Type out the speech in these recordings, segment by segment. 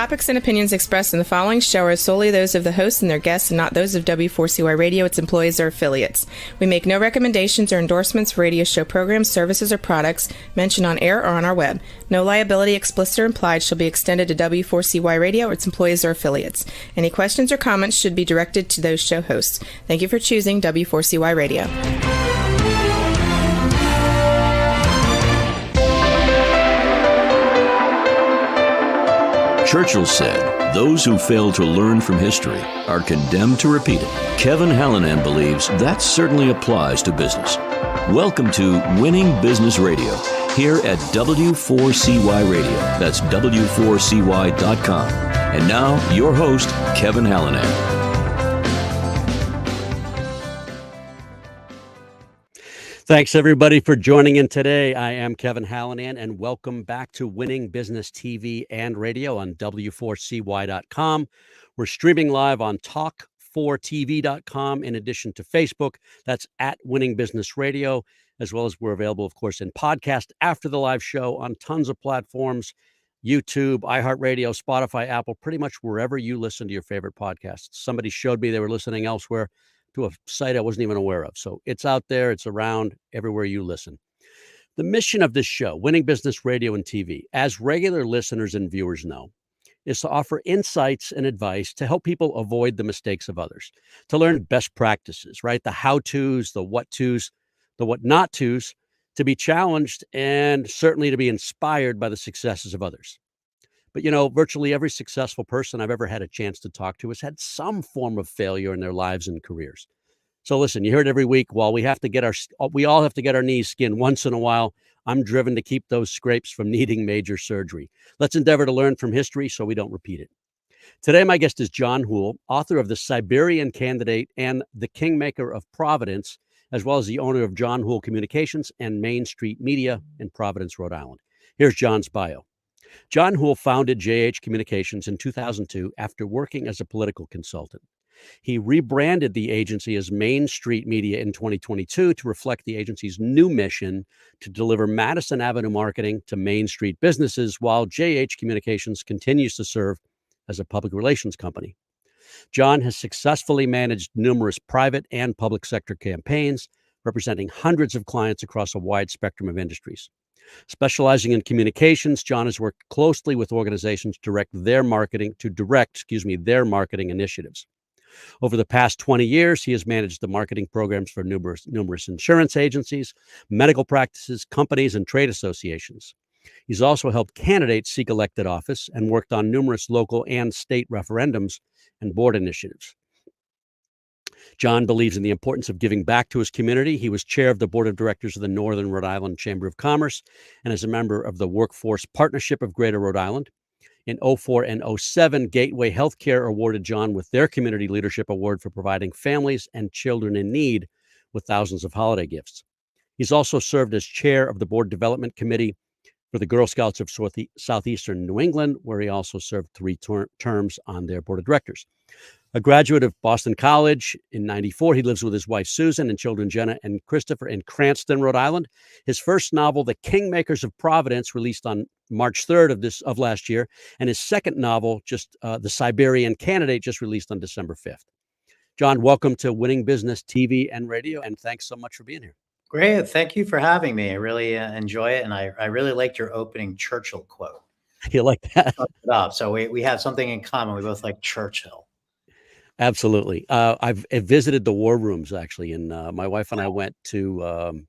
topics and opinions expressed in the following show are solely those of the hosts and their guests and not those of W4CY Radio, its employees, or affiliates. We make no recommendations or endorsements for radio show programs, services, or products mentioned on air or on our web. No liability, explicit or implied, shall be extended to W4CY Radio or its employees or affiliates. Any questions or comments should be directed to those show hosts. Thank you for choosing W4CY Radio. Churchill said, "Those who fail to learn from history are condemned to repeat it." Kevin Hallinan believes that certainly applies to business. Welcome to Winning Business Radio, here at W4CY Radio. That's W4CY.com. And now, your host, Kevin Hallinan. Thanks, everybody, for joining in today. I am Kevin Hallinan, and welcome back to Winning Business TV and Radio on W4CY.com. We're streaming live on Talk4TV.com in addition to Facebook. That's at Winning Business Radio, as well as we're available, of course, in podcast after the live show on tons of platforms, YouTube, iHeartRadio, Spotify, Apple, pretty much wherever you listen to your favorite podcasts. Somebody showed me they were listening elsewhere to a site I wasn't even aware of. So it's out there, it's around everywhere you listen. The mission of this show, Winning Business Radio and TV, as regular listeners and viewers know, is to offer insights and advice to help people avoid the mistakes of others, to learn best practices, right? The how-tos, the what-tos, the what-not-tos, to be challenged and certainly to be inspired by the successes of others. But, you know, virtually every successful person I've ever had a chance to talk to has had some form of failure in their lives and careers. So listen, you hear it every week. While we all have to get our knees skinned once in a while, I'm driven to keep those scrapes from needing major surgery. Let's endeavor to learn from history so we don't repeat it. Today, my guest is John Houle, author of The Siberian Candidate and The Kingmaker of Providence, as well as the owner of John Houle Communications and Main Street Media in Providence, Rhode Island. Here's John's bio. John Houle founded JH Communications in 2002 after working as a political consultant. He rebranded the agency as Main Street Media in 2022 to reflect the agency's new mission to deliver Madison Avenue marketing to Main Street businesses, while JH Communications continues to serve as a public relations company. John has successfully managed numerous private and public sector campaigns, representing hundreds of clients across a wide spectrum of industries. Specializing in communications, John has worked closely with organizations to direct their marketing initiatives. Over the past 20 years, he has managed the marketing programs for numerous insurance agencies, medical practices, companies, and trade associations. He's also helped candidates seek elected office and worked on numerous local and state referendums and board initiatives. John believes in the importance of giving back to his community. He was chair of the board of directors of the Northern Rhode Island Chamber of Commerce and is a member of the Workforce Partnership of Greater Rhode Island. In 2004 and 2007, Gateway Healthcare awarded John with their Community Leadership Award for providing families and children in need with thousands of holiday gifts. He's also served as chair of the Board Development Committee for the Girl Scouts of Southeastern New England, where he also served 3 terms on their board of directors. A graduate of Boston College in '94, he lives with his wife Susan and children Jenna and Christopher in Cranston, Rhode Island. His first novel, The Kingmakers of Providence, released on March 3rd of last year, and his second novel, The Siberian Candidate, just released on December 5th. John, welcome to Winning Business TV and Radio, and thanks so much for being here. Great. Thank you for having me. I really enjoy it, and I really liked your opening Churchill quote. You like that? So we have something in common. We both like Churchill. Absolutely. I've visited the war rooms, actually, and my wife and I went to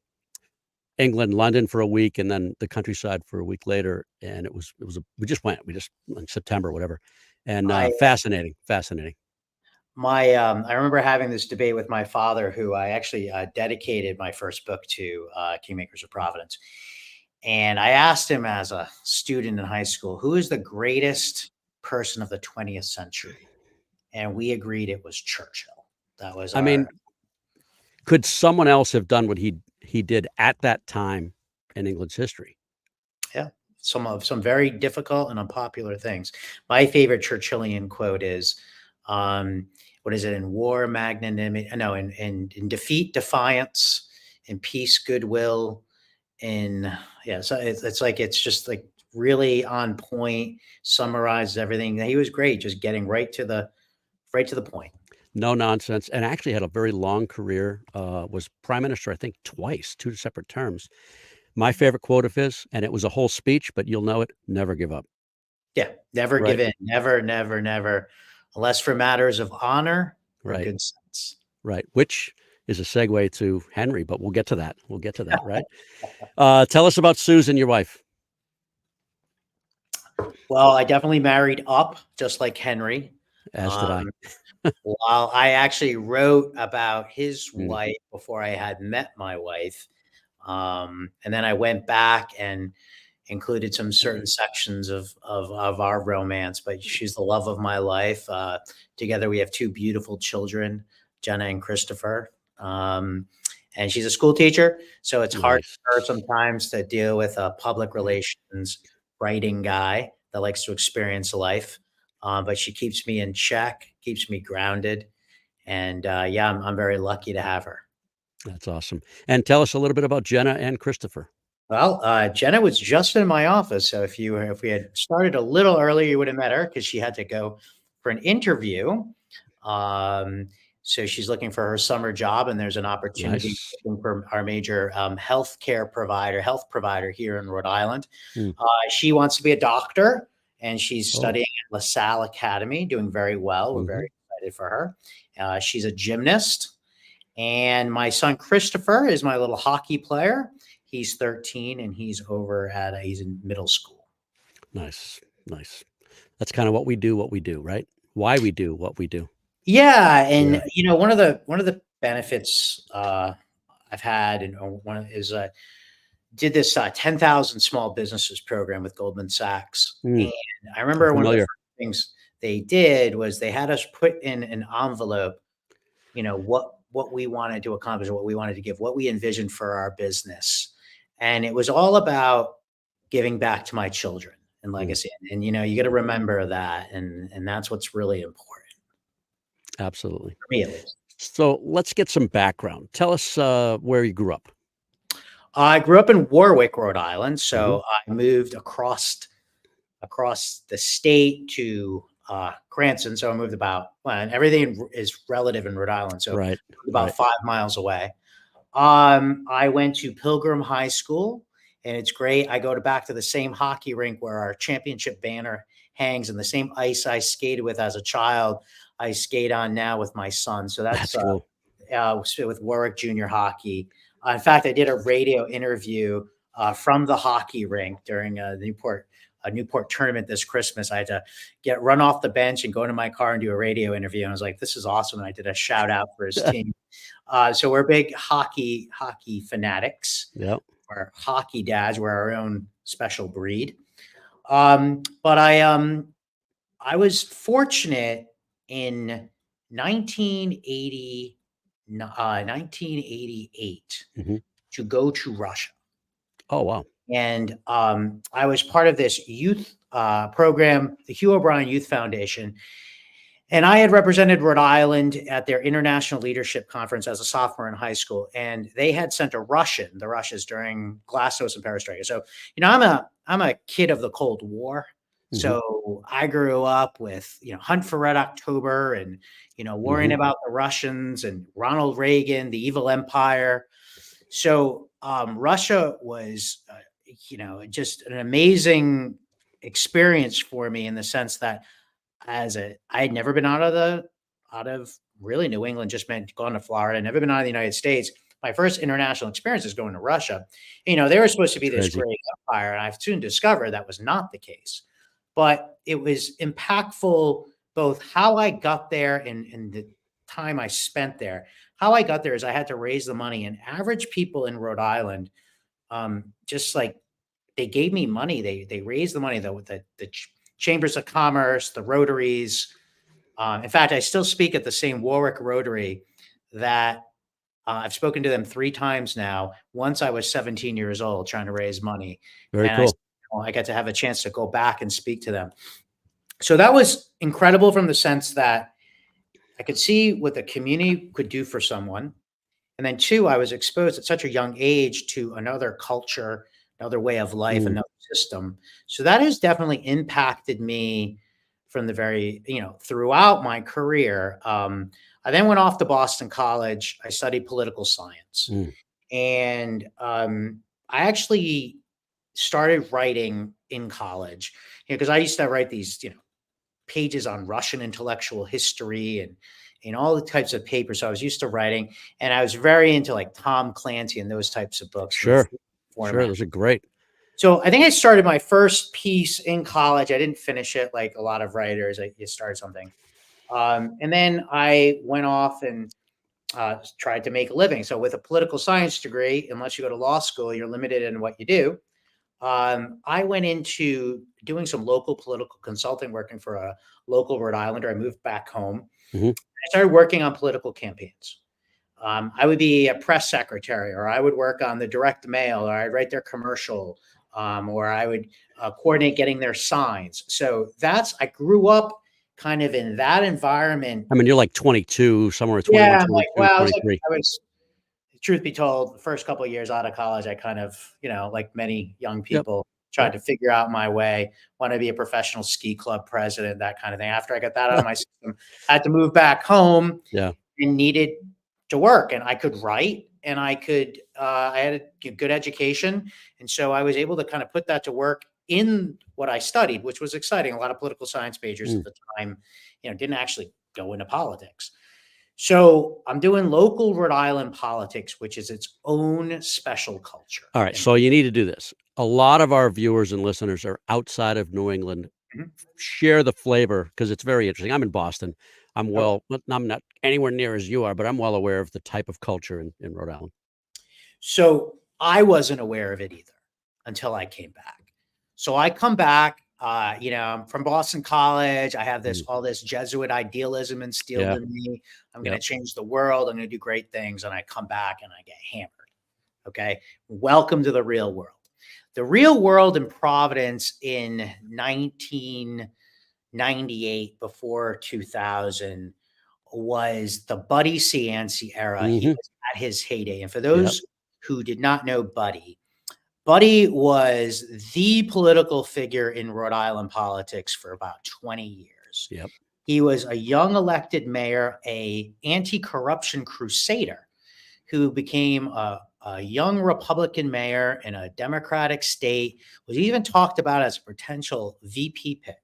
England, London for a week, and then the countryside for a week later. And we just went in September, whatever. And fascinating. I remember having this debate with my father, who I actually dedicated my first book to, Kingmakers of Providence. And I asked him as a student in high school, who is the greatest person of the 20th century? And we agreed it was Churchill. That was could someone else have done what he did at that time in England's history? Yeah, some very difficult and unpopular things. My favorite Churchillian quote is, what is it? In war, magnanimity. No, in defeat, defiance. In peace, goodwill. So it's just like really on point, summarizes everything. He was great, just getting right to the point. No nonsense, and actually had a very long career, was prime minister, I think, twice, 2 separate terms. My favorite quote of his, and it was a whole speech, but you'll know it, "Never give up." Yeah, never Right, give in. Never, never, never, unless for matters of honor or right, good sense. right, which is a segue to Henry, but we'll get to that. We'll get to that, right? Tell us about Susan, your wife. Well, I definitely married up, just like Henry. As did I. Um, while I actually wrote about his Mm, wife before I had met my wife, and then I went back and included some certain sections of our romance. But she's the love of my life. Together, we have two beautiful children, Jenna and Christopher. And she's a school teacher, so it's hard nice. for her sometimes to deal with a public relations writing guy that likes to experience life. But she keeps me in check, keeps me grounded, and yeah, I'm very lucky to have her. That's awesome. And tell us a little bit about Jenna and Christopher. Well, Jenna was just in my office, so if we had started a little earlier, you would have met her because she had to go for an interview. Um, so she's looking for her summer job, and there's an opportunity Nice. for our major health provider here in Rhode Island. Mm. She wants to be a doctor, and she's Oh, studying at LaSalle Academy, doing very well. We're mhm. very excited for her. She's a gymnast. And my son Christopher is my little hockey player. He's 13 and he's in middle school. Nice, nice. That's kinda what we do, right? Why we do what we do. Yeah, Yeah. and one of the benefits I've had, and one of, is did this 10,000 small businesses program with Goldman Sachs, Mm, and I I'm remember one of the familiar. first things they did was they had us put in an envelope, what we wanted to accomplish, what we wanted to give, what we envisioned for our business. And it was all about giving back to my children and Mm, legacy. And you got to remember that, and that's what's really important absolutely. for me, at least. So, let's get some background. Tell us, where you grew up. I grew up in Warwick, Rhode Island, Mhm. so I moved across the state to Cranston. So I moved and everything is relative in Rhode Island. So Right, about right. 5 miles away. I went to Pilgrim High School, and it's great. I go back to the same hockey rink where our championship banner hangs, and the same ice I skated with as a child, I skate on now with my son. So that's That's cool. with Warwick Junior Hockey. In fact, I did a radio interview from the hockey rink during a Newport tournament this Christmas. I had to run off the bench and go into my car and do a radio interview. And I was like, "This is awesome!" And I did a shout out for his team. So we're big hockey fanatics. Yep. We're hockey dads. We're our own special breed. But I was fortunate in 1980, 1988 Mhm. to go to Russia. Oh, wow. And I was part of this youth program, the Hugh O'Brien Youth Foundation. And I had represented Rhode Island at their international leadership conference as a sophomore in high school. And they had sent the Russians during Glasnost and Perestroika. So, I'm a kid of the Cold War. Mhm, So I grew up with, Hunt for Red October and, worrying mhm. about the Russians and Ronald Reagan, the evil empire. So Russia was, just an amazing experience for me in the sense that I had never been out of really New England, just meant gone to Florida, never been out of the United States. My first international experience is going to Russia. They were supposed to be It's this crazy. great empire, and I've soon discovered that was not the case. But it was impactful both how I got there and the time I spent there. How I got there is I had to raise the money, and average people in Rhode Island, just like they gave me money. They raised the money though with the chambers of commerce, the Rotaries. In fact, I still speak at the same Warwick Rotary that I've spoken to them 3 times now. Once I was 17 years old trying to raise money, Very and cool. I got to have a chance to go back and speak to them. So that was incredible from the sense that I could see what the community could do for someone. And then two, I was exposed at such a young age to another culture, another way of life, another system. So that has definitely impacted me from the very, throughout my career. I then went off to Boston College. I studied political science. Mm. And I actually started writing in college, because I used to write these, pages on Russian intellectual history and all the types of papers. So I was used to writing, and I was very into like Tom Clancy and those types of books. Sure. Format. Those are great. So I think I started my first piece in college. I didn't finish it like a lot of writers. I just started something. And then I went off and tried to make a living. So with a political science degree, unless you go to law school, you're limited in what you do. I went into doing some local political consulting, working for a local Rhode Islander. I moved back home. I started working on political campaigns. I would be a press secretary, or I would work on the direct mail, or I'd write their commercial, or I would coordinate getting their signs. So I grew up kind of in that environment. I mean, you're like 22, somewhere 21, Yeah, 22, well, 23. I was, truth be told, the first couple of years out of college, I kind of, like many young people, tried to figure out my way, want to be a professional ski club president, that kind of thing. After I got that out of my system, I had to move back home and needed to work, and I could write, and I had a good education. And so I was able to kind of put that to work in what I studied, which was exciting. A lot of political science majors at the time, didn't actually go into politics. So I'm doing local Rhode Island politics, which is its own special culture. All right. So you need to do this. A lot of our viewers and listeners are outside of New England. Share the flavor, because it's very interesting. I'm in Boston. I'm not anywhere near as you are, but I'm well aware of the type of culture in Rhode Island. So I wasn't aware of it either until I came back. So I come back, I'm from Boston College. I have all this Jesuit idealism instilled in me. I'm going to change the world. I'm going to do great things. And I come back and I get hammered. Okay. Welcome to the real world. The real world in Providence in 1998, before 2000, was the Buddy Cianci era. He was at his heyday. And for those who did not know Buddy was the political figure in Rhode Island politics for about 20 years. He was a young elected mayor, a anti-corruption crusader who became a young Republican mayor in a Democratic state, was even talked about as a potential VP pick.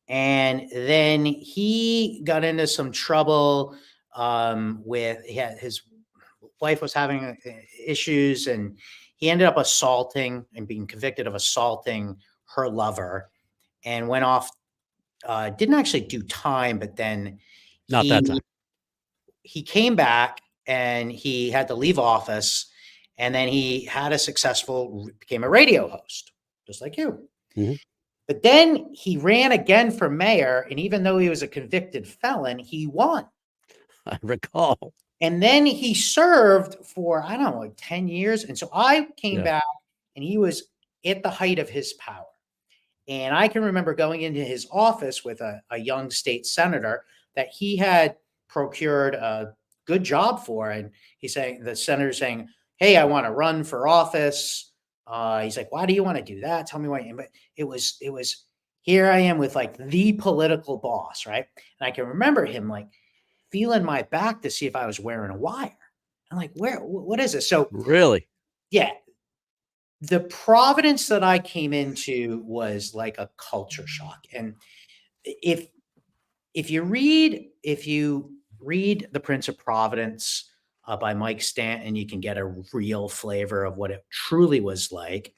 And then he got into some trouble his wife was having issues, and he ended up assaulting and being convicted of assaulting her lover, and went off, didn't actually do time, but then he came back and he had to leave office, and then he had became a radio host, just like you. But then he ran again for mayor, and even though he was a convicted felon, he won. I recall. And then he served for, I don't know, like 10 years. And so I came back, and he was at the height of his power. And I can remember going into his office with a young state senator that he had procured a good job for. And the senator saying, "Hey, I want to run for office." He's like, "Why do you want to do that? Tell me why." But it was, here I am with like the political boss, right? And I can remember him like feeling my back to see if I was wearing a wire. I'm like, what is this? So really, the Providence that I came into was like a culture shock. And if you read The Prince of Providence by Mike Stanton, you can get a real flavor of what it truly was like.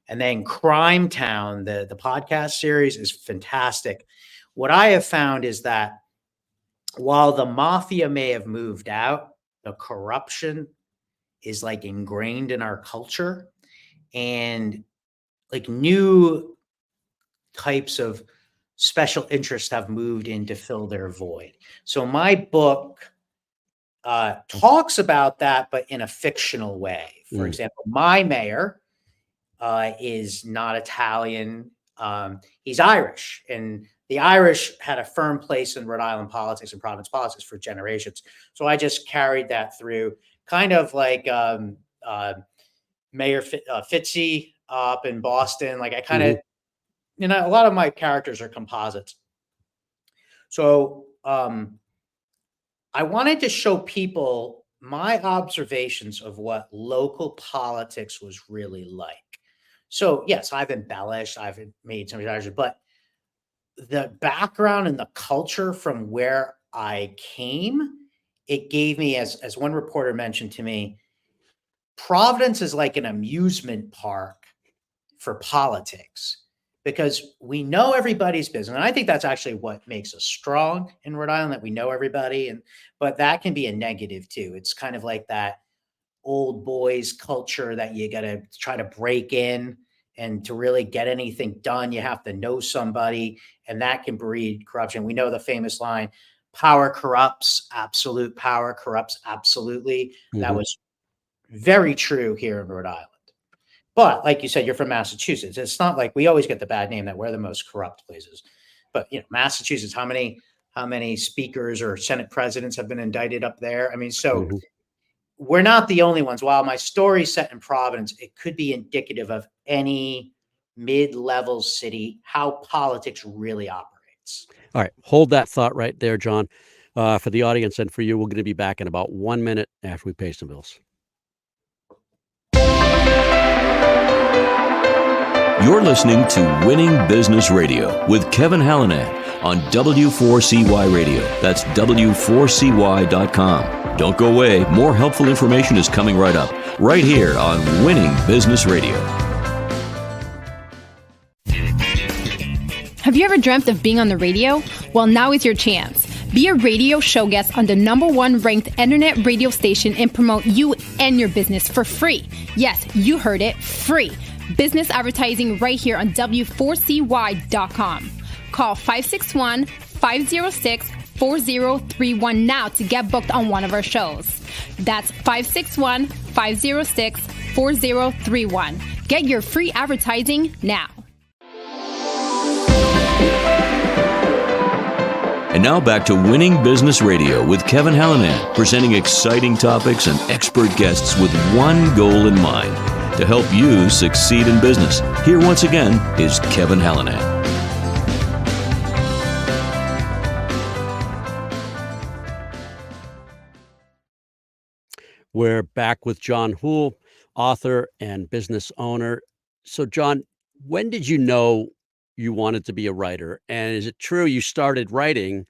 And then Crime Town, the podcast series, is fantastic. What I have found is that while the mafia may have moved out, the corruption is like ingrained in our culture, and like new types of special interests have moved in to fill their void. So my book talks about that, but in a fictional way. For example, my mayor is not Italian. He's Irish, and the Irish had a firm place in Rhode Island politics and Providence politics for generations. So I just carried that through, kind of like Mayor Fitzy up in Boston. Like I kind of, a lot of my characters are composites. So I wanted to show people my observations of what local politics was really like. So yes, I've embellished, I've made some characters, but the background and the culture from where I came, it gave me, as one reporter mentioned to me, Providence is like an amusement park for politics because we know everybody's business. And I think that's actually what makes us strong in Rhode Island, that we know everybody. But that can be a negative too. It's kind of like that old boys culture that you got to try to break in, and to really get anything done, you have to know somebody, and that can breed corruption. We know the famous line, power corrupts, absolute power corrupts absolutely. That was very true here in Rhode Island. But like you said, you're from Massachusetts. It's not like we always get the bad name that we're the most corrupt places. But Massachusetts, how many speakers or Senate presidents have been indicted up there? I mean, so we're not the only ones. While my story's set in Providence, it could be indicative of any mid-level city, how politics really operates. All right. Hold that thought right there, John. For the audience and for you, we're going to be back in about 1 minute after we pay some bills. You're listening to Winning Business Radio with Kevin Hallinan on W4CY Radio. That's W4CY.com. Don't go away. More helpful information is coming right up, right here on Winning Business Radio. Have you ever dreamt of being on the radio? Well, now is your chance. Be a radio show guest on the #1 ranked internet radio station and promote you and your business for free. Yes, you heard it, free. Business advertising right here on W4CY.com. Call 561-506-4031 now to get booked on one of our shows. That's 561-506-4031. Get your free advertising now. And now back to Winning Business Radio with Kevin Hallinan, presenting exciting topics and expert guests with one goal in mind: to help you succeed in business. Here once again is Kevin Hallinan. We're back with John Houle, author and business owner. So, John, when did you know you wanted to be a writer? And is it true you started writing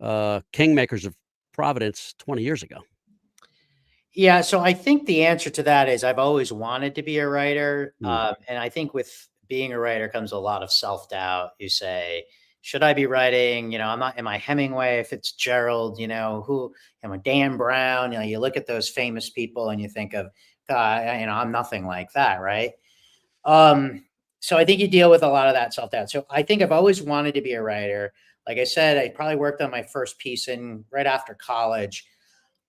Kingmakers of Providence 20 years ago? Yeah, so I think the answer to that is I've always wanted to be a writer. And I think with being a writer comes a lot of self-doubt. You say, should I be writing? Am I Hemingway, Fitzgerald, who am I, Dan Brown? You look at those famous people and you think of, God, I'm nothing like that, right? So I think you deal with a lot of that self-doubt. So I think I've always wanted to be a writer. Like I said, I probably worked on my first piece right after college.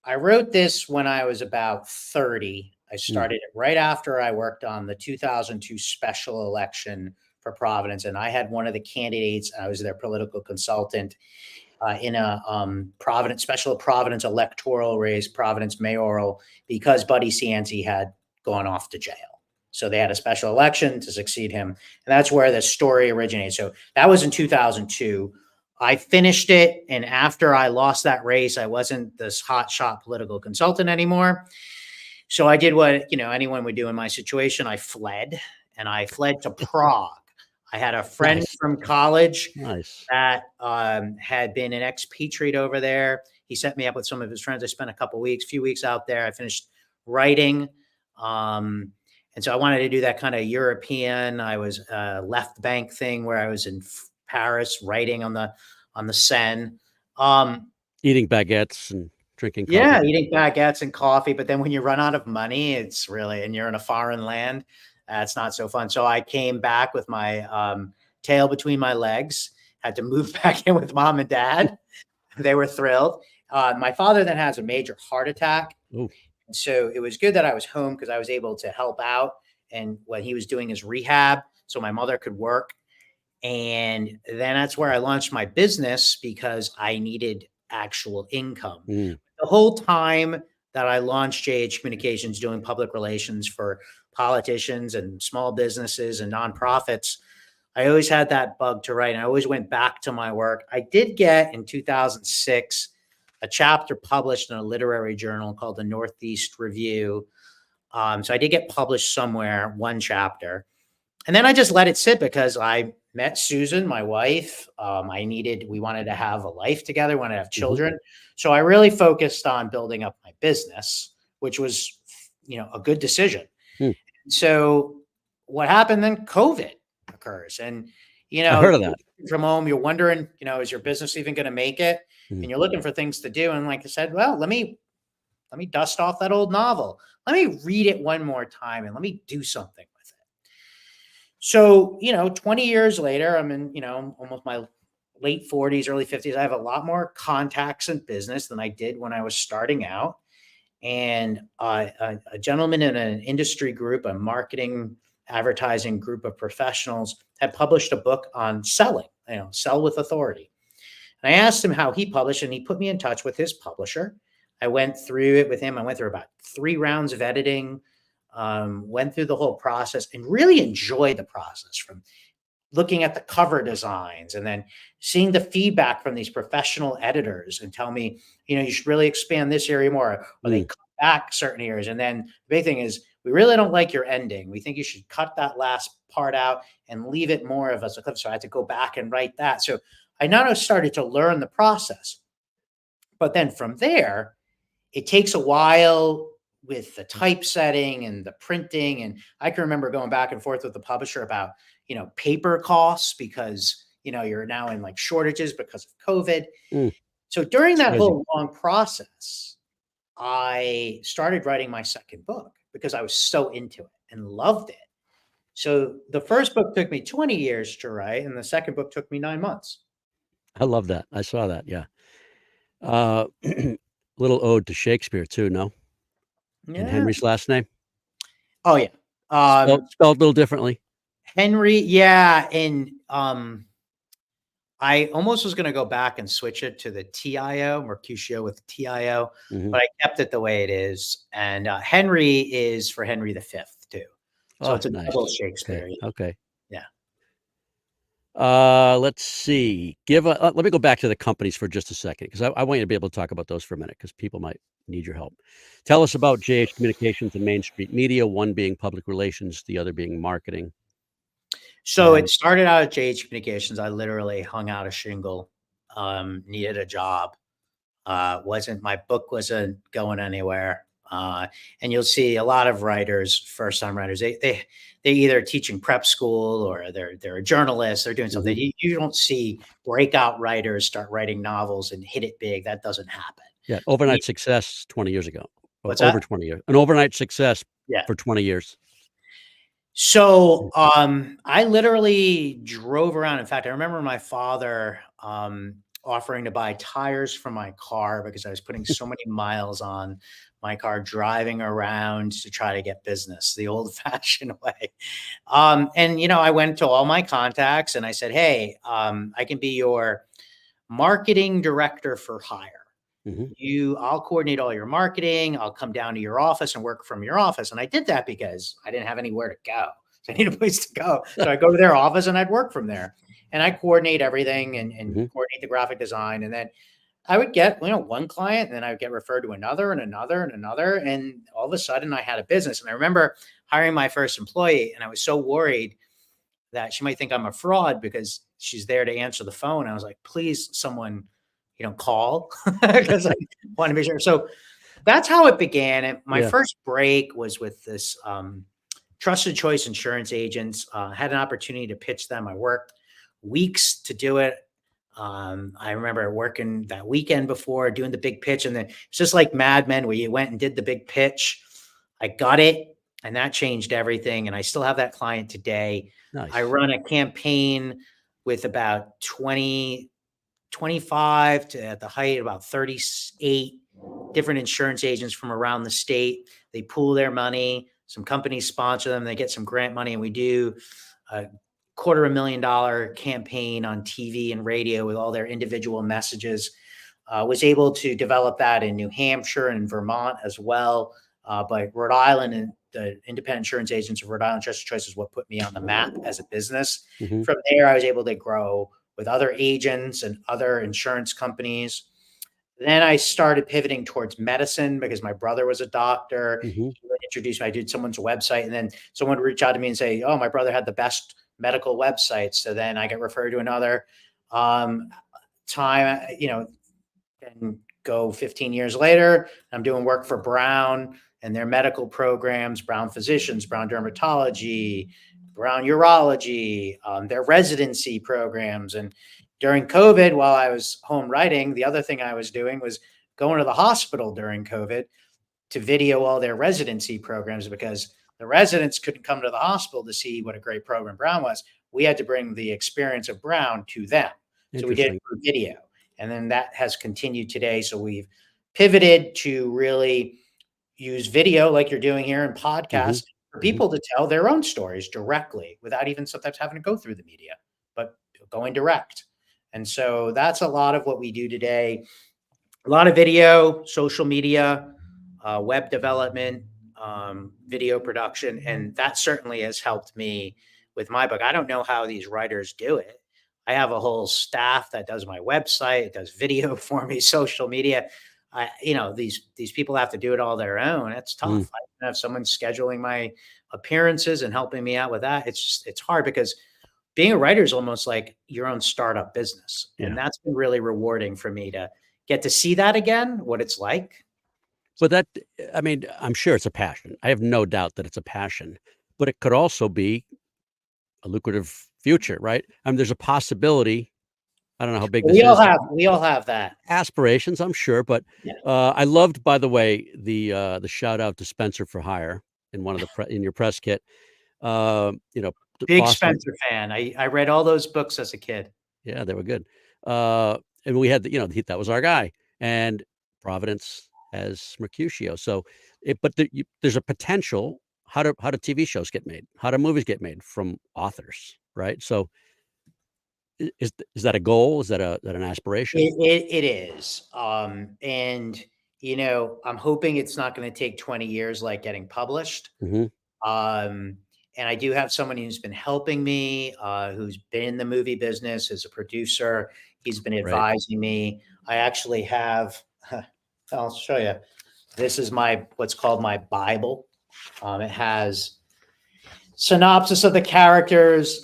I wrote this when I was about 30. I started it right after I worked on the 2002 special election for Providence. And I had one of the candidates, I was their political consultant in a special Providence electoral race, Providence mayoral, because Buddy Cianci had gone off to jail. So they had a special election to succeed him. And that's where the story originated. So that was in 2002. I finished it. And after I lost that race, I wasn't this hotshot political consultant anymore. So I did what, anyone would do in my situation. I fled to Prague. I had a friend from college that had been an expatriate over there. He set me up with some of his friends. I spent a few weeks out there. I finished writing. And so I wanted to do that kind of European. I was left bank thing where I was in Paris writing on the Seine. Eating baguettes and drinking coffee. Yeah, eating baguettes and coffee. But then when you run out of money, and you're in a foreign land, it's not so fun. So I came back with my tail between my legs, had to move back in with mom and dad. They were thrilled. My father then has a major heart attack. Ooh. And so it was good that I was home because I was able to help out and when he was doing his rehab so my mother could work. And then that's where I launched my business because I needed actual income. The whole time that I launched JH Communications doing public relations for politicians and small businesses and nonprofits, I always had that bug to write. And I always went back to my work. I did get in 2006 a chapter published in a literary journal called the Northeast Review. So I did get published somewhere, one chapter. And then I just let it sit because I met Susan, my wife. We wanted to have a life together, wanted to have children. So I really focused on building up my business, which was, a good decision. So what happened then? COVID occurs. And, I heard of that. From home, you're wondering, is your business even going to make it? And you're looking for things to do. And like I said, well, let me dust off that old novel. Let me read it one more time and let me do something with it. So, 20 years later, I'm in, almost my late 40s, early 50s. I have a lot more contacts in business than I did when I was starting out. And a gentleman in an industry group, a marketing advertising group of professionals, had published a book on selling, sell with authority. And I asked him how he published, and he put me in touch with his publisher. I went through it with him. I went through about 3 rounds of editing, went through the whole process and really enjoyed the process, from looking at the cover designs and then seeing the feedback from these professional editors and tell me, you should really expand this area more, or they cut back certain areas. And then the big thing is, we really don't like your ending. We think you should cut that last part out and leave it more of as a clip. So I had to go back and write that. So I not only started to learn the process, but then from there, it takes a while with the typesetting and the printing. And I can remember going back and forth with the publisher about, paper costs, because, you're now in like shortages because of COVID. So during that whole long process, I started writing my second book because I was so into it and loved it. So the first book took me 20 years to write, and the second book took me 9 months. I love that. I saw that. Yeah. Little ode to Shakespeare too, no? Yeah. And Henry's last name? Oh, yeah. Spelled a little differently. Henry, yeah. And I almost was going to go back and switch it to the TIO, Mercutio with TIO, but I kept it the way it is. And Henry is for Henry V too. So it's a double Shakespeare. Okay. Yeah. Let's see. Let me go back to the companies for just a second, because I want you to be able to talk about those for a minute, because people might need your help. Tell us about JH Communications and Main Street Media, one being public relations, the other being marketing. So it started out at JH Communications. I literally hung out a shingle, needed a job. My book wasn't going anywhere. And you'll see a lot of writers, first-time writers, they're either teaching prep school or they're a journalist. They're doing something. You don't see breakout writers start writing novels and hit it big. That doesn't happen. Yeah, overnight success 20 years ago. What's over that? 20 years. An overnight success for 20 years. So I literally drove around. In fact, I remember my father offering to buy tires for my car because I was putting so many miles on my car, driving around to try to get business the old-fashioned way. And, I went to all my contacts and I said, hey, I can be your marketing director for hire. I'll coordinate all your marketing. I'll come down to your office and work from your office. And I did that because I didn't have anywhere to go. So I needed a place to go. So I'd go to their office and I'd work from there. And I coordinate everything and coordinate the graphic design. And then I would get, one client, and then I would get referred to another and another and another. And all of a sudden I had a business. And I remember hiring my first employee, and I was so worried that she might think I'm a fraud because she's there to answer the phone. I was like, please, someone, call, because I want to be sure. So that's how it began. And my first break was with this Trusted Choice Insurance Agents. Had an opportunity to pitch them. I worked weeks to do it. I remember working that weekend before doing the big pitch, and then it's just like Mad Men where you went and did the big pitch. I got it, and that changed everything. And I still have that client today. Nice. I run a campaign with about 25 to, at the height, about 38 different insurance agents from around the state. They pool their money. Some companies sponsor them. They get some grant money, and we do a $250,000 campaign on TV and radio with all their individual messages. Was able to develop that in New Hampshire and Vermont as well. But Rhode Island and the independent insurance agents of Rhode Island Trusted Choice is what put me on the map as a business. Mm-hmm. From there, I was able to grow with other agents and other insurance companies. Then I started pivoting towards medicine because my brother was a doctor. Mm-hmm. He would introduce me. I did someone's website, and then someone would reach out to me and say, "Oh, my brother had the best medical website." So then I get referred to another time, and go 15 years later, I'm doing work for Brown and their medical programs, Brown Physicians, Brown Dermatology, Brown Urology, their residency programs. And during COVID, while I was home writing, the other thing I was doing was going to the hospital during COVID to video all their residency programs, because the residents couldn't come to the hospital to see what a great program Brown was. We had to bring the experience of Brown to them. So we did it through video. And then that has continued today. So we've pivoted to really use video like you're doing here in podcasts for people to tell their own stories directly without even sometimes having to go through the media, but going direct. And so that's a lot of what we do today. A lot of video, social media, web development, video production. And that certainly has helped me with my book. I don't know how these writers do it. I have a whole staff that does my website, does video for me, social media. These people have to do it all their own. It's tough. I have someone scheduling my appearances and helping me out with that. It's hard because being a writer is almost like your own startup business. Yeah. And that's been really rewarding for me to get to see that again, what it's like. But I'm sure it's a passion. I have no doubt that it's a passion, but it could also be a lucrative future, right? There's a possibility. I don't know how big this is. We all have that aspirations, I'm sure. But I loved, by the way, the shout out to Spencer for Hire in one of the in your press kit. Big Boston. Spencer fan. I read all those books as a kid. Yeah, they were good. And we had that was our guy. And Providence has Mercutio. So, there's a potential. How do TV shows get made? How do movies get made from authors? Right. So is that a goal? Is that an aspiration? It is. And I'm hoping it's not going to take 20 years like getting published. Mm-hmm. And I do have someone who's been helping me, who's been in the movie business as a producer. He's been advising me. I actually have, I'll show you. This is what's called my Bible. It has synopsis of the characters.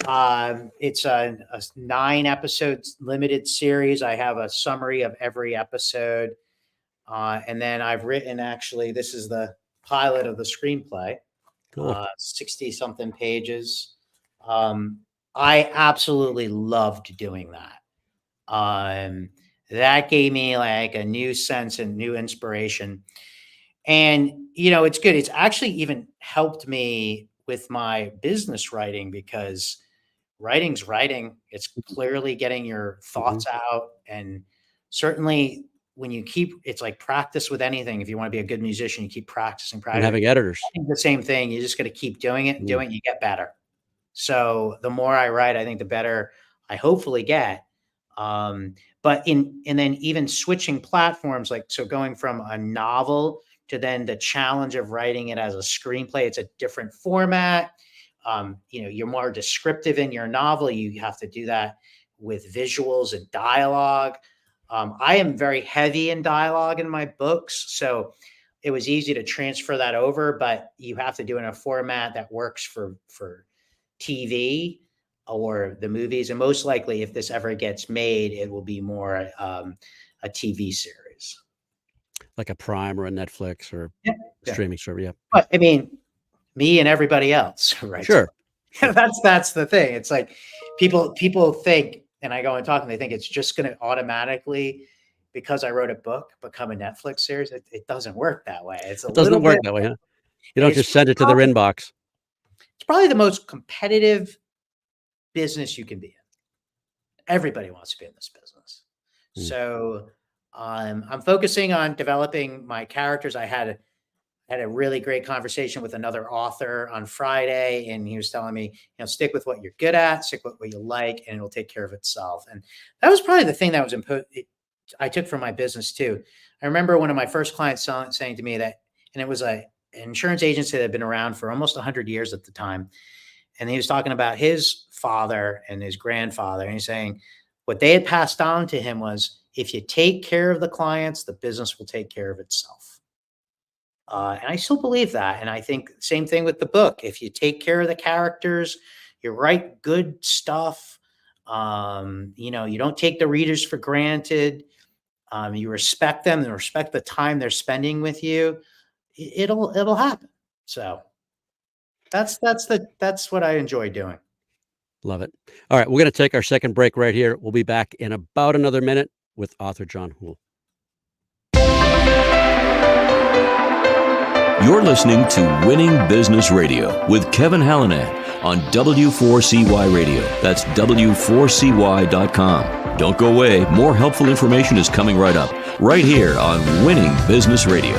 It's a 9 episodes limited series. I have a summary of every episode. And then I've written, actually, this is the pilot of the screenplay. Cool. 60 something pages. I absolutely loved doing that. That gave me like a new sense and new inspiration. And, it's good. It's actually even helped me with my business writing, because writing's writing. It's clearly getting your thoughts out. And certainly when it's like practice with anything. If you want to be a good musician, you keep practicing. And having editors. The same thing. You just got to keep doing it and doing it. You get better. So the more I write, I think the better I hopefully get. And then even switching platforms, so going from a novel to then the challenge of writing it as a screenplay, it's a different format. You're more descriptive in your novel. You have to do that with visuals and dialogue. I am very heavy in dialogue in my books, so it was easy to transfer that over, but you have to do it in a format that works for TV or the movies. And most likely, if this ever gets made, it will be more a TV series. Like a Prime or a Netflix or streaming service. Yeah. But I mean, me and everybody else, right? Sure. So that's the thing. It's like people think, and I go and talk and they think it's just going to automatically, because I wrote a book, become a Netflix series. It doesn't work that way. It doesn't work that way, huh? You don't just send it to their inbox. It's probably the most competitive business you can be in. Everybody wants to be in this business. So I'm focusing on developing my characters. I had a really great conversation with another author on Friday, and he was telling me, stick with what you're good at, stick with what you like, and it'll take care of itself. And that was probably the thing that was I took from my business too. I remember one of my first clients saying to me that, and it was insurance agency that had been around for almost 100 years at the time. And he was talking about his father and his grandfather. And he's saying what they had passed on to him was, if you take care of the clients, the business will take care of itself. And I still believe that. And I think same thing with the book. If you take care of the characters, you write good stuff. You don't take the readers for granted. You respect them and respect the time they're spending with you. It'll happen. So that's what I enjoy doing. Love it. All right, we're going to take our second break right here. We'll be back in about another minute with author John Houle. You're listening to Winning Business Radio with Kevin Hallinan on W4CY Radio. That's W4CY.com. Don't go away. More helpful information is coming right up, right here on Winning Business Radio.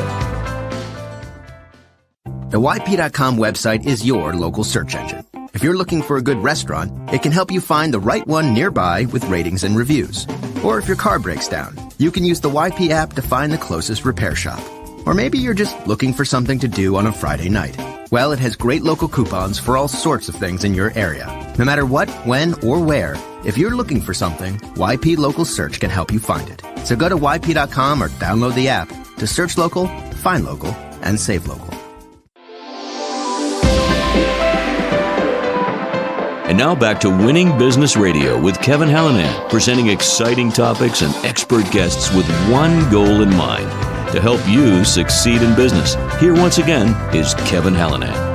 The YP.com website is your local search engine. If you're looking for a good restaurant, it can help you find the right one nearby with ratings and reviews. Or if your car breaks down, you can use the YP app to find the closest repair shop. Or maybe you're just looking for something to do on a Friday night. Well, it has great local coupons for all sorts of things in your area. No matter what, when, or where, if you're looking for something, YP Local Search can help you find it. So go to YP.com or download the app to search local, find local, and save local. And now back to Winning Business Radio with Kevin Hallinan, presenting exciting topics and expert guests with one goal in mind: to help you succeed in business. Here once again is Kevin Hallinan.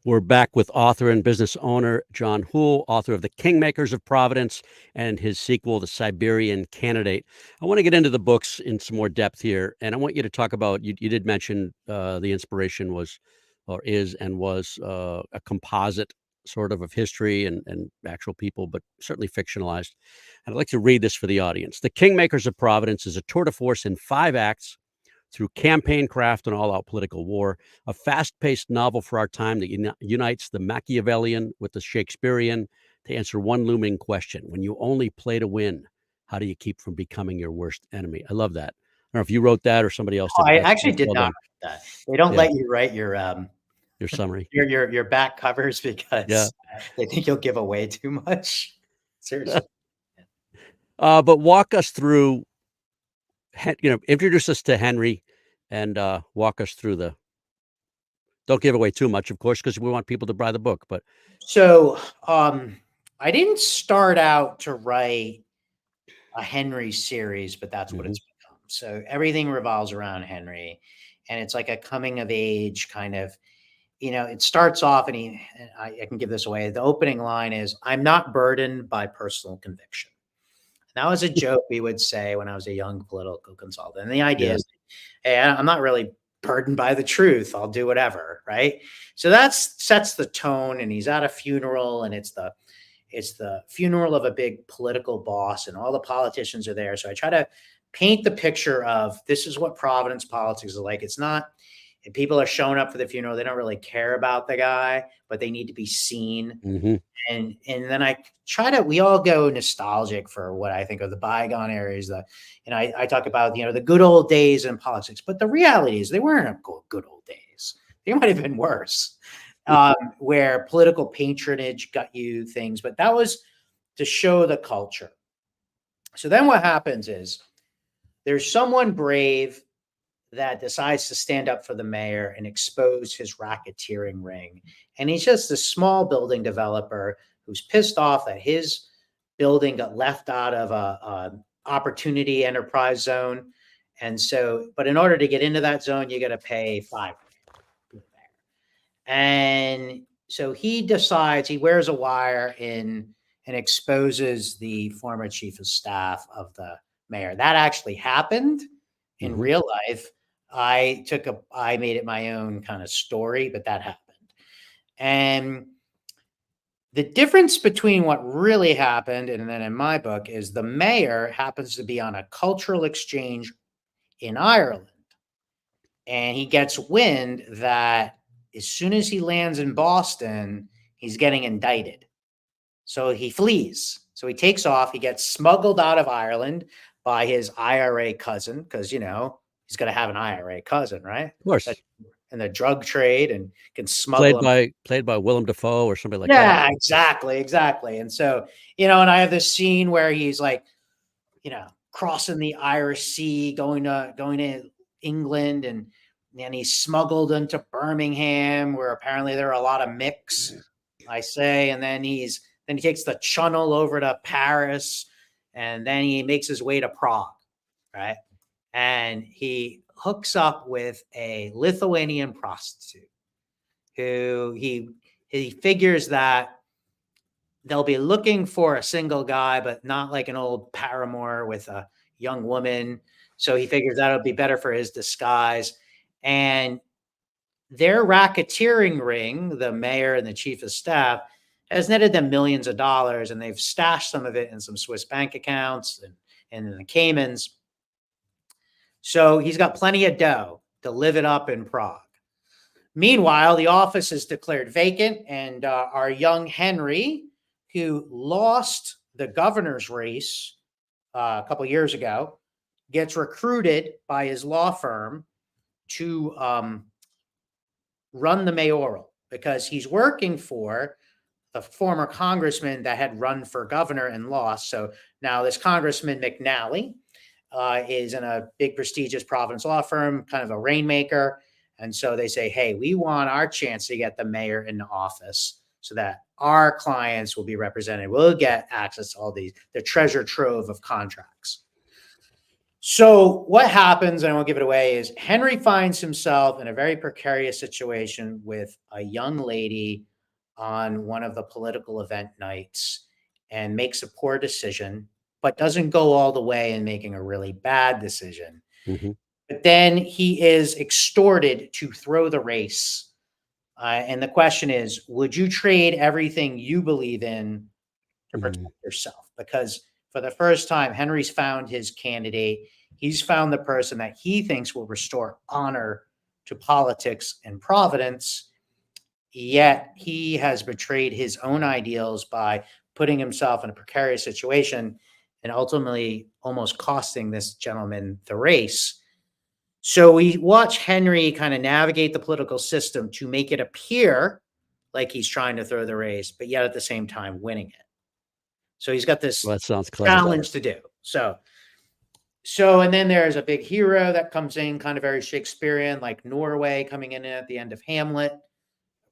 We're back with author and business owner John Houle, author of The Kingmakers of Providence and his sequel, The Siberian Candidate. I want to get into the books in some more depth here, and I want you to talk about, you did mention the inspiration was a composite sort of history and actual people, but certainly fictionalized. And I'd like to read this for the audience. The Kingmakers of Providence is a tour de force in 5 acts through campaign craft and all-out political war, a fast-paced novel for our time that unites the Machiavellian with the Shakespearean to answer one looming question. When you only play to win, how do you keep from becoming your worst enemy? I love that. I don't know if you wrote that or somebody else did. I actually did not write that. They don't let you write your summary, your back covers because they think you'll give away too much. Seriously. But walk us through, introduce us to Henry and walk us through don't give away too much, of course, because we want people to buy the book. But so I didn't start out to write a Henry series, but that's what it's become. So everything revolves around Henry, and it's like a coming of age kind of, it starts off and I can give this away. The opening line is, "I'm not burdened by personal conviction." That was a joke we would say when I was a young political consultant. And the idea is, hey, I'm not really burdened by the truth. I'll do whatever, right? So that sets the tone. And he's at a funeral, and it's the funeral of a big political boss, and all the politicians are there. So I try to paint the picture of, this is what Providence politics is like. It's not, if people are showing up for the funeral, they don't really care about the guy, but they need to be seen. And then we all go nostalgic for what I think are the bygone areas. I talk about, the good old days in politics, but the reality is they weren't good old days. They might have been worse, where political patronage got you things, but that was to show the culture. So then what happens is there's someone brave that decides to stand up for the mayor and expose his racketeering ring. And he's just a small building developer who's pissed off that his building got left out of a opportunity enterprise zone. And so, but in order to get into that zone, you got to pay $5,000. And so he decides, he wears a wire and exposes the former chief of staff of the mayor. That actually happened in real life. I made it my own kind of story, but that happened. And the difference between what really happened and then in my book is the mayor happens to be on a cultural exchange in Ireland. And he gets wind that as soon as he lands in Boston, he's getting indicted. So he flees So he takes off. He gets smuggled out of Ireland by his IRA cousin, because, you know, he's going to have an IRA cousin, right? Of course. In the drug trade, and can smuggle Played by Willem Dafoe or somebody like that. Yeah, exactly. And so, you know, and I have this scene where he's like, you know, crossing the Irish Sea, going to England, and he's smuggled into Birmingham, where apparently there are a lot of mix, I say, and then he takes the channel over to Paris, and then he makes his way to Prague, right? And he hooks up with a Lithuanian prostitute who he figures that they'll be looking for a single guy, but not like an old paramour with a young woman. So he figures that'll be better for his disguise. And their racketeering ring, the mayor and the chief of staff, has netted them millions of dollars, and they've stashed some of it in some Swiss bank accounts and in the Caymans. So he's got plenty of dough to live it up in Prague. Meanwhile, the office is declared vacant, and our young Henry, who lost the governor's race a couple of years ago, gets recruited by his law firm to run the mayoral, because he's working for the former congressman that had run for governor and lost. So now this Congressman McNally is in a big prestigious Providence law firm, kind of a rainmaker. And so they say, hey, we want our chance to get the mayor in the office so that our clients will be represented. We'll get access to all the treasure trove of contracts. So what happens, and I won't give it away, is Henry finds himself in a very precarious situation with a young lady on one of the political event nights, and makes a poor decision, but doesn't go all the way in making a really bad decision. Mm-hmm. But then he is extorted to throw the race. And the question is, would you trade everything you believe in to protect yourself? Because for the first time, Henry's found his candidate. He's found the person that he thinks will restore honor to politics in Providence. Yet he has betrayed his own ideals by putting himself in a precarious situation and ultimately almost costing this gentleman the race. So we watch Henry kind of navigate the political system to make it appear like he's trying to throw the race, but yet at the same time winning it. So he's got this That sounds clever. challenge to do. So, and then there's a big hero that comes in, kind of very Shakespearean, like Norway coming in at the end of Hamlet,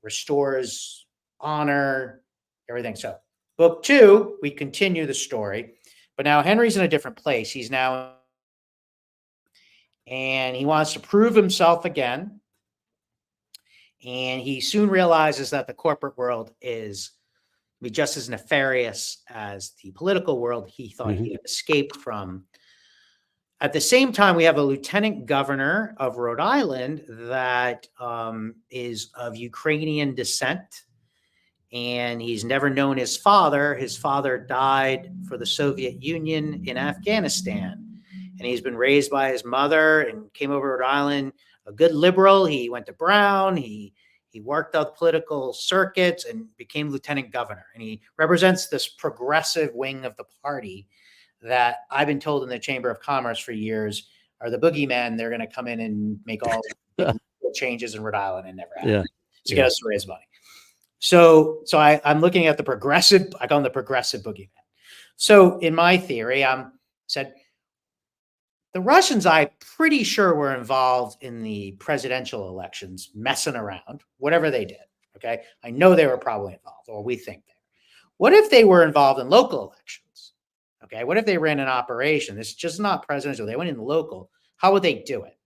restores honor, everything. So book 2, we continue the story, but now Henry's in a different place. He's now, and he wants to prove himself again. And he soon realizes that the corporate world is just as nefarious as the political world he thought he had escaped from. At the same time, we have a lieutenant governor of Rhode Island that is of Ukrainian descent, and he's never known his father. His father died for the Soviet Union in Afghanistan, and he's been raised by his mother and came over to Rhode Island, a good liberal. He went to Brown. He worked out political circuits and became lieutenant governor, and he represents this progressive wing of the party that I've been told in the Chamber of Commerce for years are the boogeymen. They're going to come in and make all the changes in Rhode Island and never happen. To get us to raise money. So I'm looking at the progressive, I call them the progressive boogeyman. So in my theory, said the Russians, I'm pretty sure were involved in the presidential elections, messing around, whatever they did. Okay. I know they were probably involved, or we think they were. What if they were involved in local elections? Okay, what if they ran an operation? This is just not presidential. They went in local. How would they do it?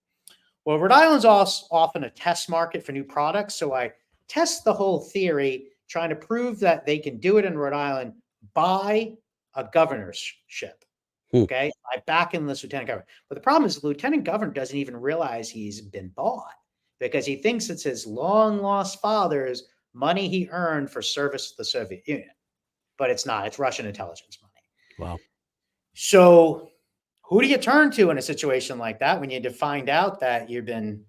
Well, Rhode Island's often a test market for new products. So I test the whole theory, trying to prove that they can do it in Rhode Island by a governorship. Okay, I back in this lieutenant governor. But the problem is the lieutenant governor doesn't even realize he's been bought, because he thinks it's his long lost father's money he earned for service to the Soviet Union. But it's not. It's Russian intelligence money. Wow. So who do you turn to in a situation like that when you find out that you've been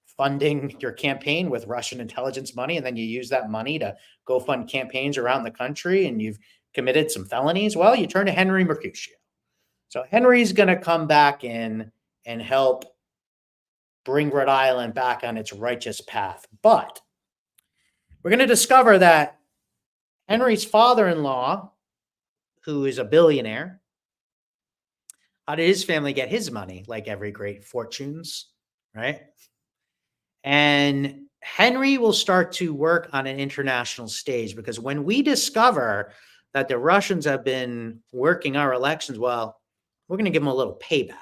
funding your campaign with Russian intelligence money, and then you use that money to go fund campaigns around the country, and you've committed some felonies. Well, you turn to Henry Mercutio. So Henry's going to come back in and help bring Rhode Island back on its righteous path. But we're going to discover that Henry's father-in-law, who is a billionaire, how did his family get his money? Like every great fortunes, right? And Henry will start to work on an international stage, because when we discover that the Russians have been working our elections, well, we're going to give them a little payback.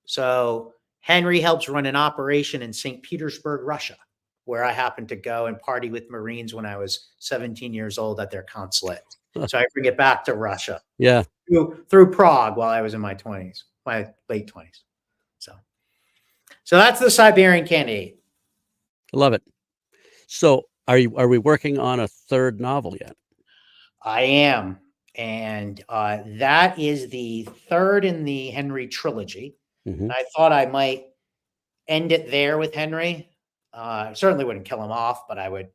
So Henry helps run an operation in St. Petersburg, Russia, where I happened to go and party with Marines when I was 17 years old at their consulate. So I bring it back to Russia. Yeah. Through Prague while I was in my 20s, my late 20s. So that's the Siberian Candidate. I love it. So are we working on a third novel yet? I am. And that is the third in the Henry trilogy. Mm-hmm. I thought I might end it there with Henry. Certainly wouldn't kill him off, but I would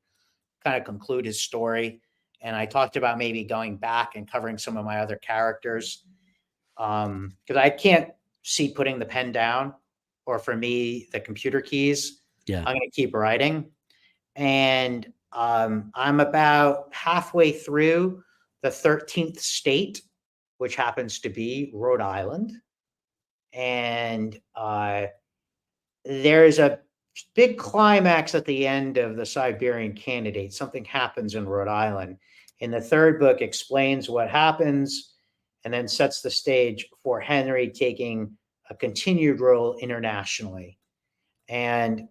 kind of conclude his story. And I talked about maybe going back and covering some of my other characters, because I can't see putting the pen down, or for me, the computer keys. Yeah. I'm going to keep writing. And I'm about halfway through the 13th state, which happens to be Rhode Island. And there's a big climax at the end of the Siberian Candidate. Something happens in Rhode Island. In the third book, explains what happens and then sets the stage for Henry taking a continued role internationally. And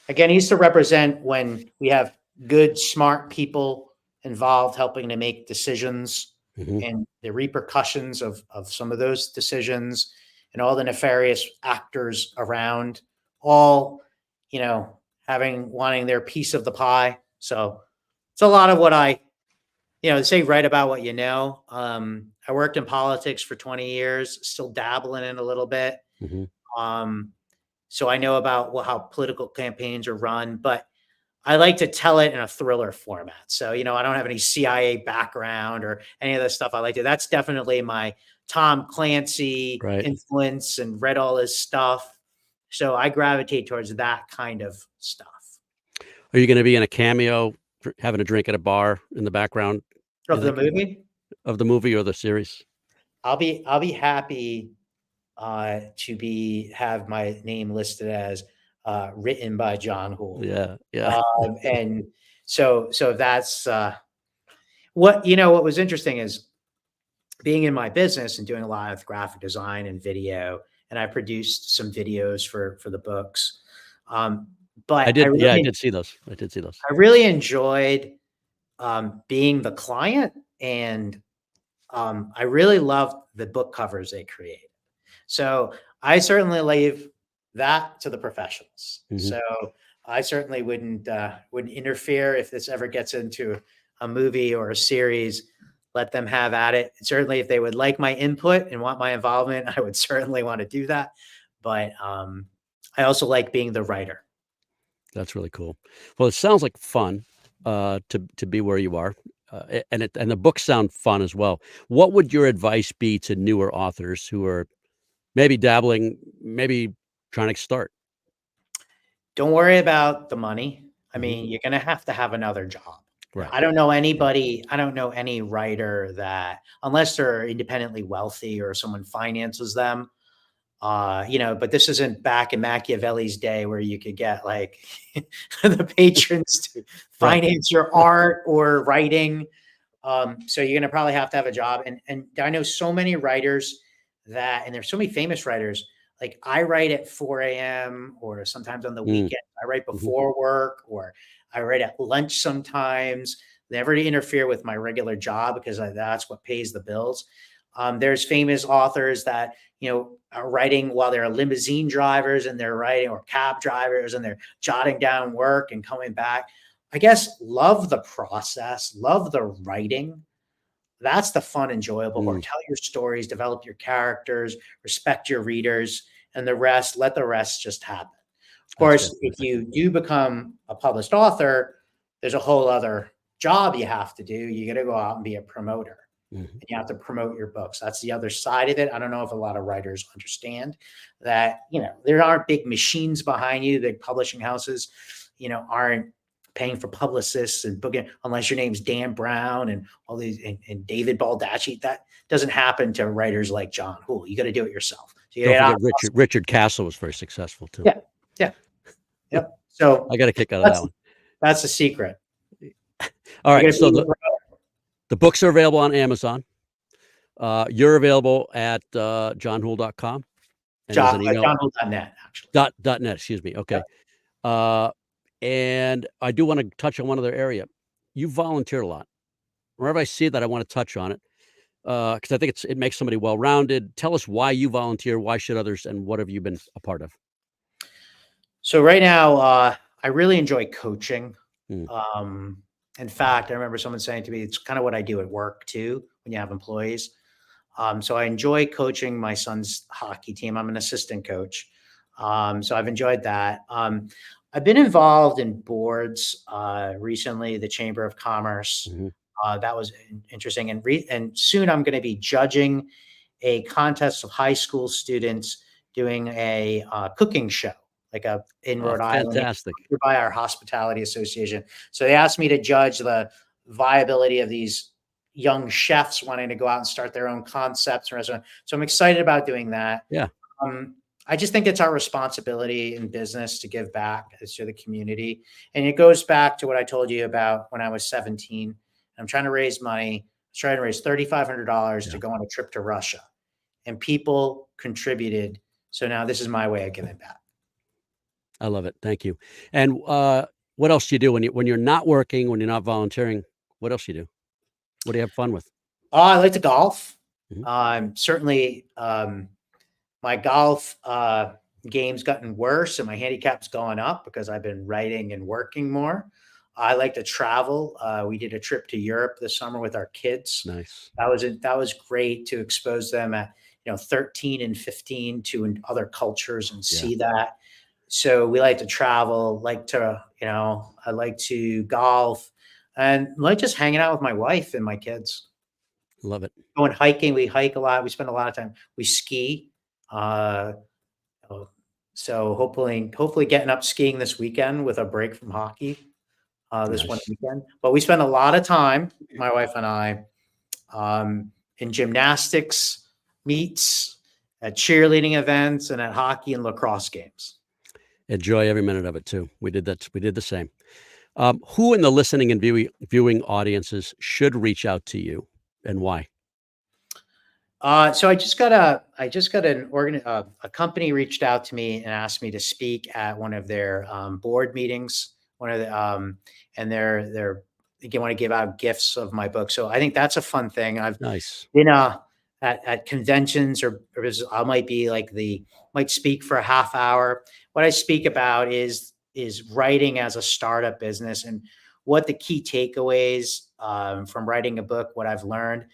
again, he used to represent when we have good, smart people involved helping to make decisions, Mm-hmm. and the repercussions of some of those decisions, and all the nefarious actors around, all, wanting their piece of the pie. So it's a lot of what I, they say write about what you know. I worked in politics for 20 years, still dabbling in a little bit. Mm-hmm. So I know about how political campaigns are run, but I like to tell it in a thriller format. So, I don't have any CIA background or any of the stuff I like to. That's definitely my Tom Clancy influence, and read all his stuff. So I gravitate towards that kind of stuff. Are you going to be in a cameo, having a drink at a bar in the background of the movie? Of the movie or the series? I'll be happy to have my name listed as written by John Houle. Yeah. And so that's what was interesting is being in my business and doing a lot of graphic design and video, and I produced some videos for the books. But I did see those. I really enjoyed being the client, and I really loved the book covers they created. So I certainly leave that to the professionals. Mm-hmm. So I certainly wouldn't interfere if this ever gets into a movie or a series. Let them have at it. And certainly, if they would like my input and want my involvement, I would certainly want to do that. But I also like being the writer. That's really cool. Well, it sounds like fun to be where you are, and the books sound fun as well. What would your advice be to newer authors who are maybe dabbling, maybe trying to start? Don't worry about the money. I mean, you're going to have another job. Right. I don't know any writer that, unless they're independently wealthy or someone finances them, but this isn't back in Machiavelli's day where you could get like the patrons to finance your art or writing. So you're going to probably have a job. And I know so many writers and there's so many famous writers. Like I write at 4 a.m. or sometimes on the weekend. I write before work, or I write at lunch sometimes. Never to interfere with my regular job, because that's what pays the bills. There's famous authors that, are writing while they're limousine drivers, and they're writing, or cab drivers, and they're jotting down work and coming back. I guess love the process, love the writing. That's the fun, enjoyable part. Tell your stories, develop your characters, respect your readers, and let the rest just happen. Of course, if you do become a published author, there's a whole other job you have to do. You got to go out and be a promoter. and you have to promote your books. That's the other side of it. I don't know if a lot of writers understand that, there aren't big machines behind you. Big publishing houses, aren't paying for publicists and booking unless your name's Dan Brown and all these and David Baldacci. That doesn't happen to writers like John Houle. You got to do it yourself. So you Don't forget Richard Castle was very successful too. Yeah. Yep. So I got a kick out of that one. That's the secret. All right. So the books are available on Amazon. You're available at johnhoule.com. Johnhoule.net, actually. .net, excuse me. Okay. And I do want to touch on one other area. You volunteer a lot. Wherever I see that, I want to touch on it because I think it makes somebody well-rounded. Tell us why you volunteer, why should others, and what have you been a part of? So right now, I really enjoy coaching. In fact, I remember someone saying to me, it's kind of what I do at work too, when you have employees. So I enjoy coaching my son's hockey team. I'm an assistant coach. So I've enjoyed that. I've been involved in boards recently, the Chamber of Commerce. That was interesting. And soon I'm going to be judging a contest of high school students doing a cooking show, in Rhode Island, by our hospitality association. So they asked me to judge the viability of these young chefs wanting to go out and start their own concepts and restaurant. So I'm excited about doing that. Yeah. I just think it's our responsibility in business to give back to the community. And it goes back to what I told you about when I was 17. I'm trying to raise money. I was trying to raise $3,500 to go on a trip to Russia. And people contributed. So now this is my way of giving back. I love it. Thank you. And what else do you do when you're not working, when you're not volunteering? What else do you do? What do you have fun with? I like to golf. Certainly, my golf game's gotten worse and my handicap's gone up because I've been writing and working more. I like to travel. We did a trip to Europe this summer with our kids. Nice. That was great to expose them at 13 and 15 to other cultures and see that. So we like to travel, I like to golf and like just hanging out with my wife and my kids. Love it. Going hiking. We hike a lot. We spend a lot of time. We ski. So hopefully getting up skiing this weekend with a break from hockey this one weekend. But we spend a lot of time, my wife and I, in gymnastics meets, at cheerleading events, and at hockey and lacrosse games. Enjoy every minute of it too. We did that. We did the same. Who in the listening and viewing audiences should reach out to you, and why? So I just got a company reached out to me and asked me to speak at one of their board meetings. And they want to give out gifts of my book. So I think that's a fun thing. I've been at conventions or I might speak for a half hour. What I speak about is writing as a startup business and what the key takeaways from writing a book, what I've learned.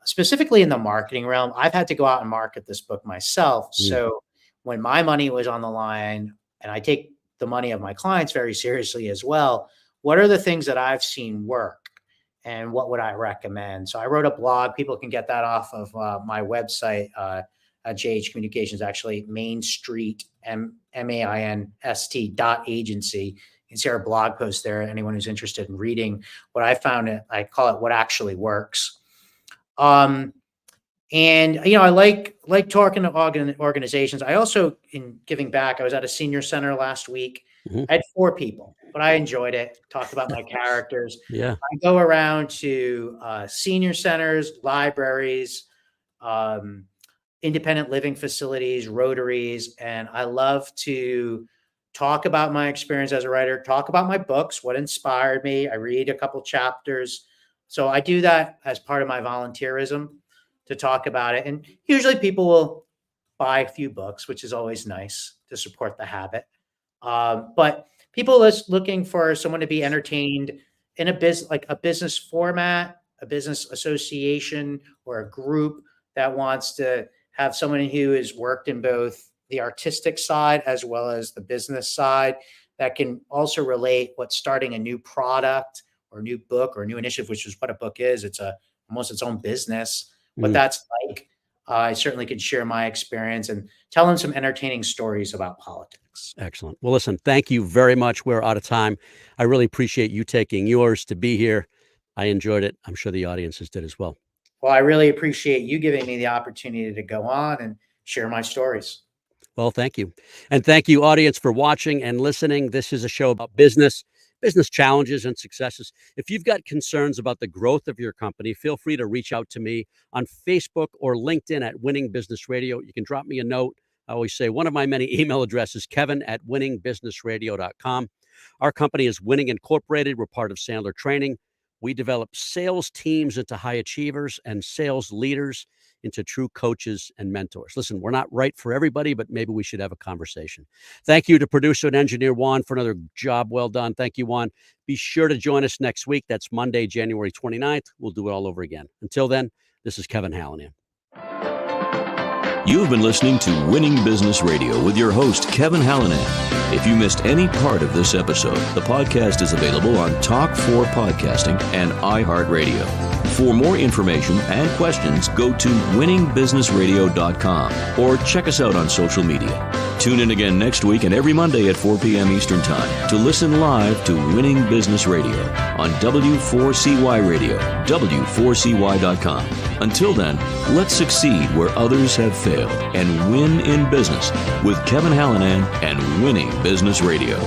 Specifically in the marketing realm, I've had to go out and market this book myself. So when my money was on the line, and I take the money of my clients very seriously as well, what are the things that I've seen work and what would I recommend? So I wrote a blog. People can get that off of my website at JH Communications, actually Main Street, MAINST.agency. You can see our blog post there. Anyone who's interested in reading what I found, I call it What Actually Works. And I like talking to organizations. I also, in giving back, I was at a senior center last week. I had 4 people, but I enjoyed it. Talked about my characters. Yeah. I go around to senior centers, libraries, independent living facilities, Rotaries, and I love to talk about my experience as a writer, talk about my books, what inspired me. I read a couple chapters. So I do that as part of my volunteerism to talk about it. And usually people will buy a few books, which is always nice to support the habit. But people are looking for someone to be entertained in a business format, a business association, or a group that wants to have someone who has worked in both the artistic side as well as the business side that can also relate what's starting a new product or a new book or a new initiative, which is what a book is. It's a almost its own business, what that's like. I certainly could share my experience and tell them some entertaining stories about politics. Excellent. Well, listen, thank you very much. We're out of time. I really appreciate you taking yours to be here. I enjoyed it. I'm sure the audiences did as well. Well, I really appreciate you giving me the opportunity to go on and share my stories. Well, thank you. And thank you, audience, for watching and listening. This is a show about business challenges and successes. If you've got concerns about the growth of your company, feel free to reach out to me on Facebook or LinkedIn at Winning Business Radio. You can drop me a note. I always say one of my many email addresses, kevin@winningbusinessradio.com. Our company is Winning Incorporated. We're part of Sandler Training. We develop sales teams into high achievers and sales leaders into true coaches and mentors. Listen, we're not right for everybody, but maybe we should have a conversation. Thank you to producer and engineer Juan for another job well done. Thank you, Juan. Be sure to join us next week. That's Monday, January 29th. We'll do it all over again. Until then, this is Kevin Hallinan. You've been listening to Winning Business Radio with your host, Kevin Hallinan. If you missed any part of this episode, the podcast is available on Talk4 Podcasting and iHeartRadio. For more information and questions, go to winningbusinessradio.com or check us out on social media. Tune in again next week and every Monday at 4 p.m. Eastern Time to listen live to Winning Business Radio on W4CY Radio, W4CY.com. Until then, let's succeed where others have failed and win in business with Kevin Hallinan and Winning Business Radio.